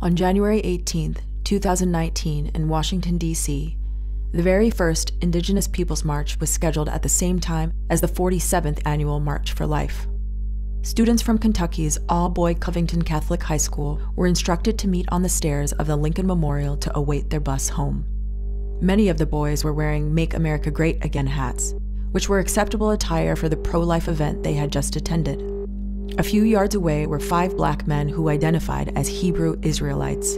On January 18, 2019, in Washington, D.C., the very first Indigenous Peoples March was scheduled at the same time as the 47th Annual March for Life. Students from Kentucky's all-boy Covington Catholic High School were instructed to meet on the stairs of the Lincoln Memorial to await their bus home. Many of the boys were wearing Make America Great Again hats, which were acceptable attire for the pro-life event they had just attended. A few yards away were 5 black men who identified as Hebrew Israelites.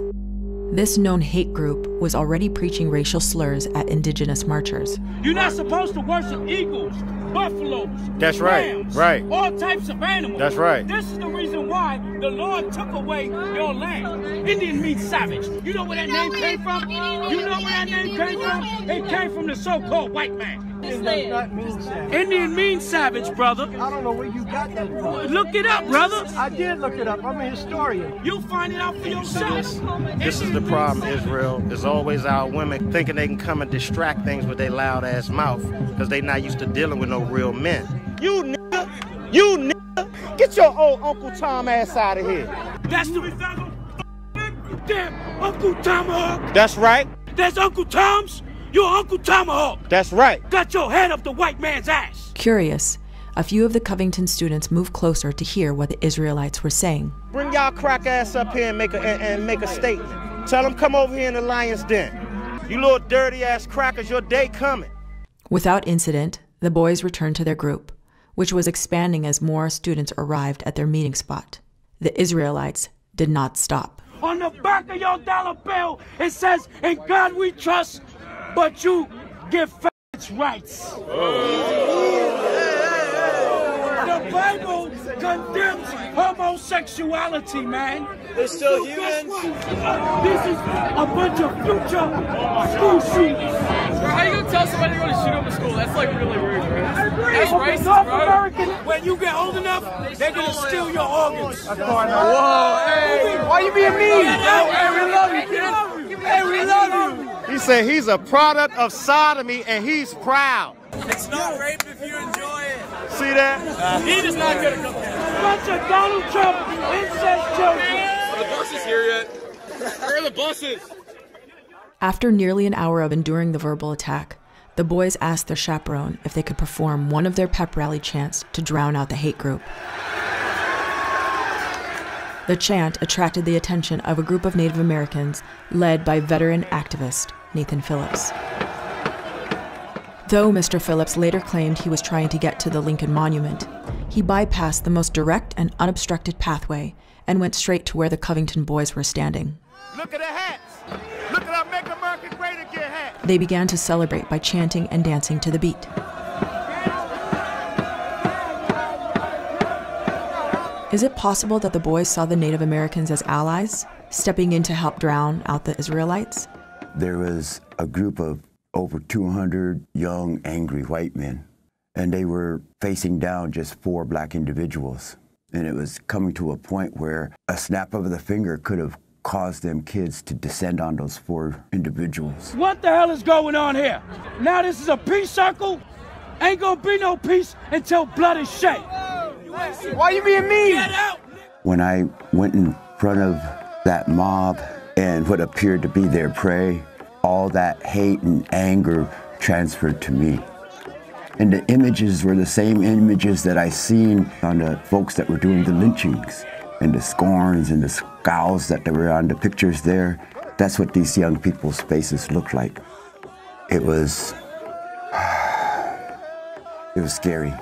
This known hate group was already preaching racial slurs at Indigenous marchers. You're not supposed to worship eagles, buffaloes, that's right, rams, right. all types of animals. That's right. This is the reason why the Lord took away your land. Indian means savage. You know where that name came from? You know where that name came from? It came from the so-called white man. Indian means savage, brother. I don't know where you got that from. Look it up, brother. I did look it up. I'm a historian. You'll find it out for yourself. This is the problem, Israel. There's always our women thinking they can come and distract things with their loud-ass mouth because they not used to dealing with no real men. You nigga, get your old Uncle Tom ass out of here. That's the damn Uncle Tomahawk. That's right. That's Uncle Tom's. You're Uncle Tomahawk. That's right. Got your head up the white man's ass. Curious, a few of the Covington students moved closer to hear what the Israelites were saying. Bring y'all crack ass up here and make a statement. Tell them come over here in the lion's den. You little dirty ass crackers, your day coming. Without incident, the boys returned to their group, which was expanding as more students arrived at their meeting spot. The Israelites did not stop. On the back of your dollar bill, it says, "In God we trust," but you give rights. The Bible condemns homosexuality, man. They're still humans. This is a bunch of future school shooters. How you gonna tell somebody to go to shoot up a school? That's like really weird, bro. That's racist, North bro. American, when you get old enough, they're gonna steal your organs. Whoa, hey. Why you being mean? Hey, we love you, kid. Hey, we love you. He said he's a product of sodomy and he's proud. It's not rape if you enjoy it. See that? He is not good at cooking. Bunch of Donald Trump incest children. Are the buses here yet? Where are the buses? After nearly an hour of enduring the verbal attack, the boys asked their chaperone if they could perform one of their pep rally chants to drown out the hate group. The chant attracted the attention of a group of Native Americans led by veteran activist Nathan Phillips. Though Mr. Phillips later claimed he was trying to get to the Lincoln Monument, he bypassed the most direct and unobstructed pathway and went straight to where the Covington boys were standing. Look at the hats. Look at our Make America Great Again hat. They began to celebrate by chanting and dancing to the beat. Is it possible that the boys saw the Native Americans as allies, stepping in to help drown out the Israelites? There was a group of over 200 young, angry white men, and they were facing down just 4 black individuals. And it was coming to a point where a snap of the finger could have caused them kids to descend on those 4 individuals. What the hell is going on here? Now this is a peace circle? Ain't gonna be no peace until blood is shed. Why you being mean? Get out! When I went in front of that mob and what appeared to be their prey, all that hate and anger transferred to me. And the images were the same images that I seen on the folks that were doing the lynchings, and the scorns and the scowls that were on the pictures there. That's what these young people's faces looked like. It was scary.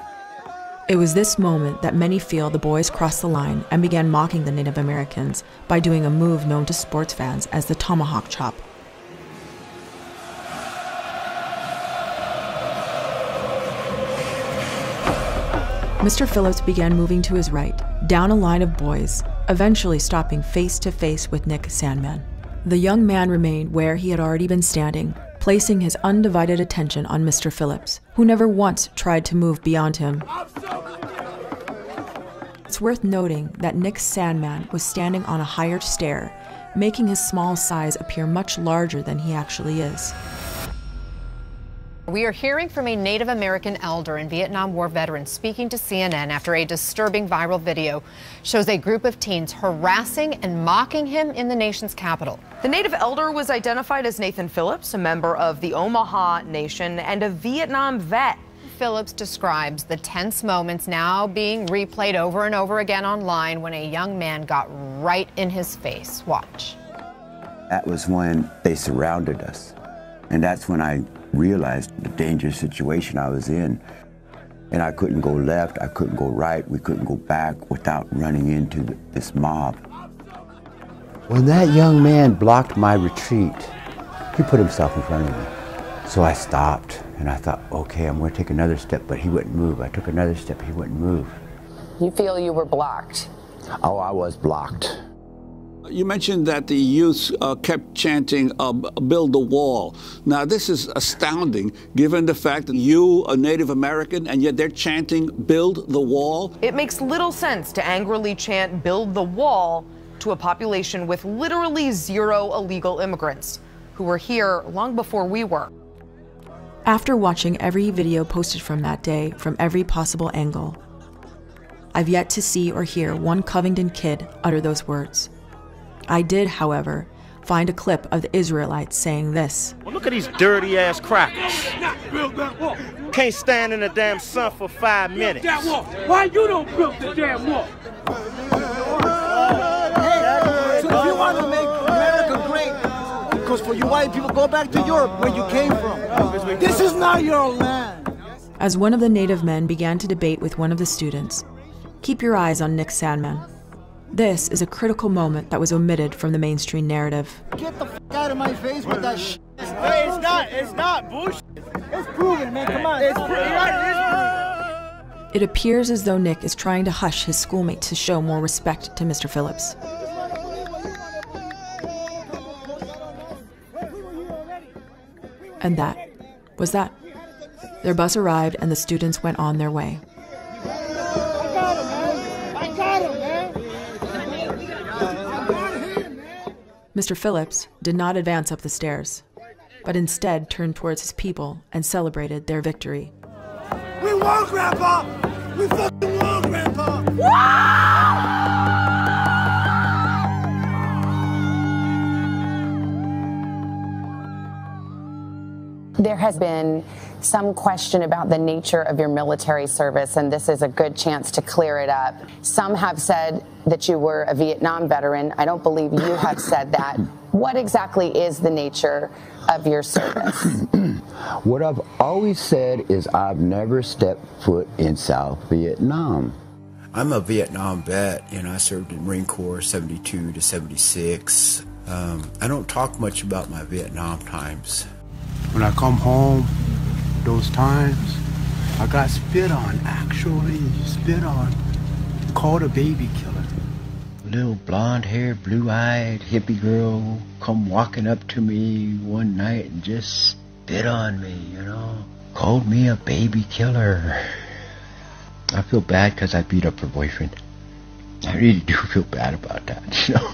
It was this moment that many feel the boys crossed the line and began mocking the Native Americans by doing a move known to sports fans as the tomahawk chop. Mr. Phillips began moving to his right, down a line of boys, eventually stopping face to face with Nick Sandmann. The young man remained where he had already been standing, placing his undivided attention on Mr. Phillips, who never once tried to move beyond him. It's worth noting that Nick Sandmann was standing on a higher stair, making his small size appear much larger than he actually is. We are hearing from a Native American elder and Vietnam War veteran speaking to CNN after a disturbing viral video shows a group of teens harassing and mocking him in the nation's capital. The Native elder was identified as Nathan Phillips, a member of the Omaha Nation and a Vietnam vet. Phillips describes the tense moments now being replayed over and over again online when a young man got right in his face. Watch. That was when they surrounded us. And that's when I realized the dangerous situation I was in. And I couldn't go left, I couldn't go right, we couldn't go back without running into this mob. When that young man blocked my retreat, he put himself in front of me. So I stopped and I thought, okay, I'm going to take another step, but he wouldn't move. I took another step, he wouldn't move. You feel you were blocked? Oh, I was blocked. You mentioned that the youth kept chanting, build the wall. Now, this is astounding, given the fact that you, a Native American, and yet they're chanting, build the wall. It makes little sense to angrily chant, build the wall, to a population with literally zero illegal immigrants who were here long before we were. After watching every video posted from that day from every possible angle, I've yet to see or hear one Covington kid utter those words. I did, however, find a clip of the Israelites saying this. Well, look at these dirty ass crackers. Can't stand in the damn sun for 5 minutes. That wall. Why you don't build the damn wall? So if you want to make America great, because for you white people, go back to Europe where you came from. This is not your land. As one of the Native men began to debate with one of the students, keep your eyes on Nick Sandmann. This is a critical moment that was omitted from the mainstream narrative. Get the f out of my face with that shit. Hey, it's not bullshit. It's proven, man. Come on. It's proven. It appears as though Nick is trying to hush his schoolmate to show more respect to Mr. Phillips. And that was that. Their bus arrived and the students went on their way. Mr. Phillips did not advance up the stairs, but instead turned towards his people and celebrated their victory. We won, Grandpa! We fucking won, Grandpa! There has been some question about the nature of your military service, and this is a good chance to clear it up. Some have said that you were a Vietnam veteran. I don't believe you have said that. What exactly is the nature of your service? What I've always said is I've never stepped foot in South Vietnam. I'm a Vietnam vet, and I served in the Marine Corps 72 to 76. I don't talk much about my Vietnam times. When I come home, those times, I got spit on, actually spit on, called a baby killer. Little blonde-haired, blue-eyed hippie girl come walking up to me one night and just spit on me, you know. Called me a baby killer. I feel bad because I beat up her boyfriend. I really do feel bad about that, you know.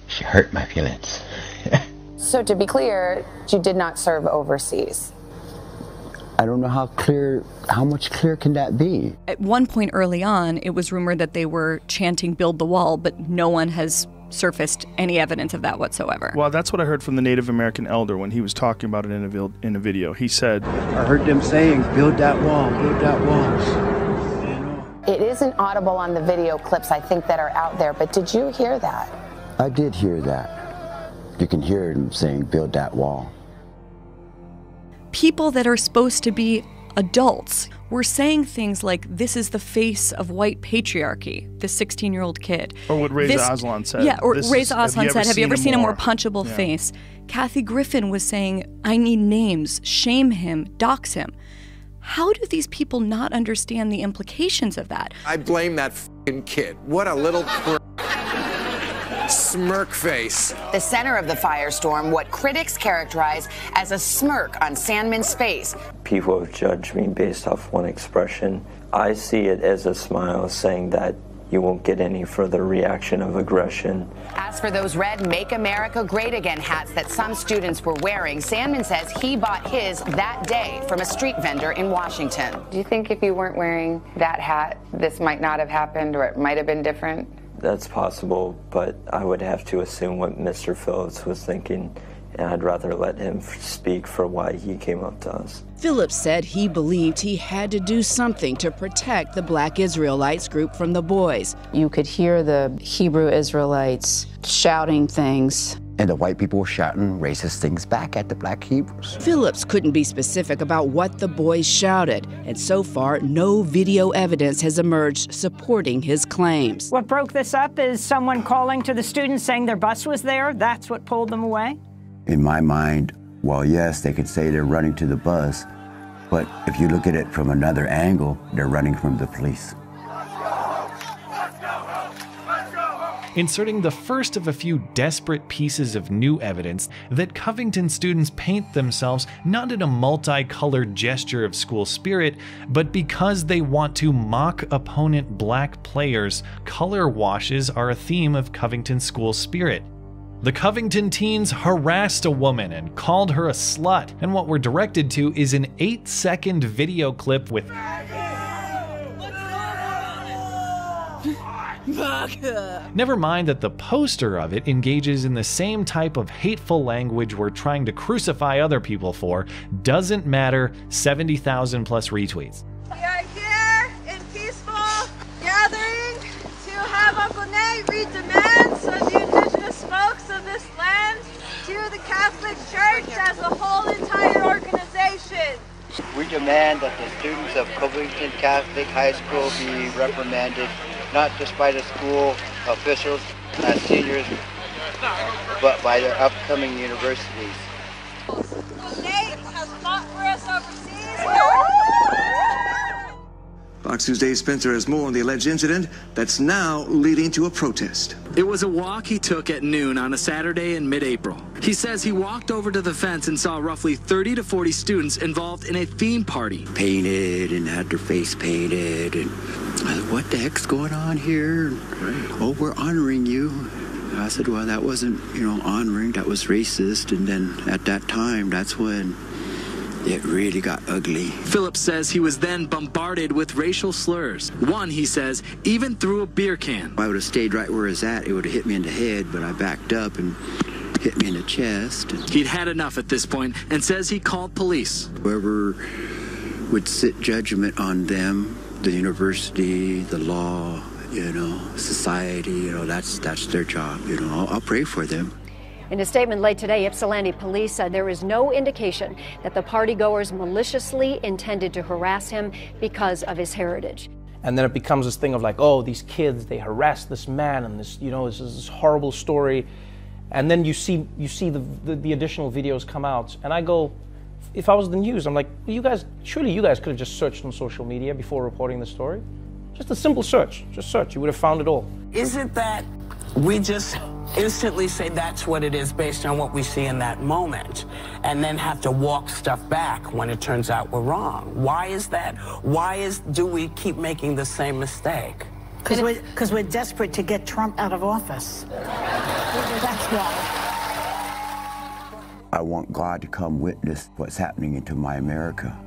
She hurt my feelings. So to be clear, you did not serve overseas. I don't know how much clearer can that be? At one point early on, it was rumored that they were chanting build the wall, but no one has surfaced any evidence of that whatsoever. Well, that's what I heard from the Native American elder when he was talking about it in a video. He said, I heard them saying, build that wall, build that wall. It isn't audible on the video clips, I think, that are out there, but did you hear that? I did hear that. You can hear him saying, build that wall. People that are supposed to be adults were saying things like, this is the face of white patriarchy, this 16-year-old kid. Or what Reza Aslan said. Yeah, or Reza Aslan said, have you ever seen a more punchable Yeah. face? Kathy Griffin was saying, I need names, shame him, dox him. How do these people not understand the implications of that? I blame that f***ing kid. What a little smirk face. The center of the firestorm, what critics characterize as a smirk on Sandmann's face. People have judged me based off one expression. I see it as a smile saying that you won't get any further reaction of aggression. As for those red Make America Great Again hats that some students were wearing, Sandmann says he bought his that day from a street vendor in Washington. Do you think if you weren't wearing that hat, this might not have happened, or it might have been different? That's possible, but I would have to assume what Mr. Phillips was thinking, and I'd rather let him speak for why he came up to us. Phillips said he believed he had to do something to protect the Black Israelites group from the boys. You could hear the Hebrew Israelites shouting things. And the white people were shouting racist things back at the Black Hebrews. Phillips couldn't be specific about what the boys shouted, and so far, no video evidence has emerged supporting his claims. What broke this up is someone calling to the students saying their bus was there. That's what pulled them away. In my mind, well, yes, they could say they're running to the bus, but if you look at it from another angle, they're running from the police. Inserting the first of a few desperate pieces of new evidence that Covington students paint themselves not in a multicolored gesture of school spirit, but because they want to mock opponent black players. Color washes are a theme of Covington school spirit. The Covington teens harassed a woman and called her a slut, and what we're directed to is an 8-second video clip with never mind that the poster of it engages in the same type of hateful language we're trying to crucify other people for. Doesn't matter, 70,000 plus retweets. We are here in peaceful gathering to have Uncle Nate read demands of the indigenous folks of this land to the Catholic Church as a whole entire organization. We demand that the students of Covington Catholic High School be reprimanded, not just by the school officials as seniors, but by their upcoming universities. Nate has fought for us overseas. Fox News' Dave Spencer has more on the alleged incident that's now leading to a protest. It was a walk he took at noon on a Saturday in mid-April. He says he walked over to the fence and saw roughly 30 to 40 students involved in a theme party. Painted and had their face painted, and I said, what the heck's going on here? Oh, we're honoring you. I said, well, that wasn't, honoring, that was racist. And then at that time, that's when it really got ugly. Phillips says he was then bombarded with racial slurs. One, he says, even threw a beer can. If I would have stayed right where I was at, it would have hit me in the head, but I backed up and hit me in the chest. He'd had enough at this point and says he called police. Whoever would sit judgment on them, the university, the law, society, that's their job. I'll pray for them. In a statement late today, Ypsilanti police said there is no indication that the partygoers maliciously intended to harass him because of his heritage. And then it becomes this thing of like, oh, these kids, they harassed this man, and this, this is this horrible story. And then you see the additional videos come out, and I go, if I was the news, I'm like, surely you guys could have just searched on social media before reporting the story. Just a simple search, just search, you would have found it all. Is it that we just instantly say that's what it is based on what we see in that moment, and then have to walk stuff back when it turns out we're wrong? Why is that? Do we keep making the same mistake? Because we're desperate to get Trump out of office. That's why. I want God to come witness what's happening into my America.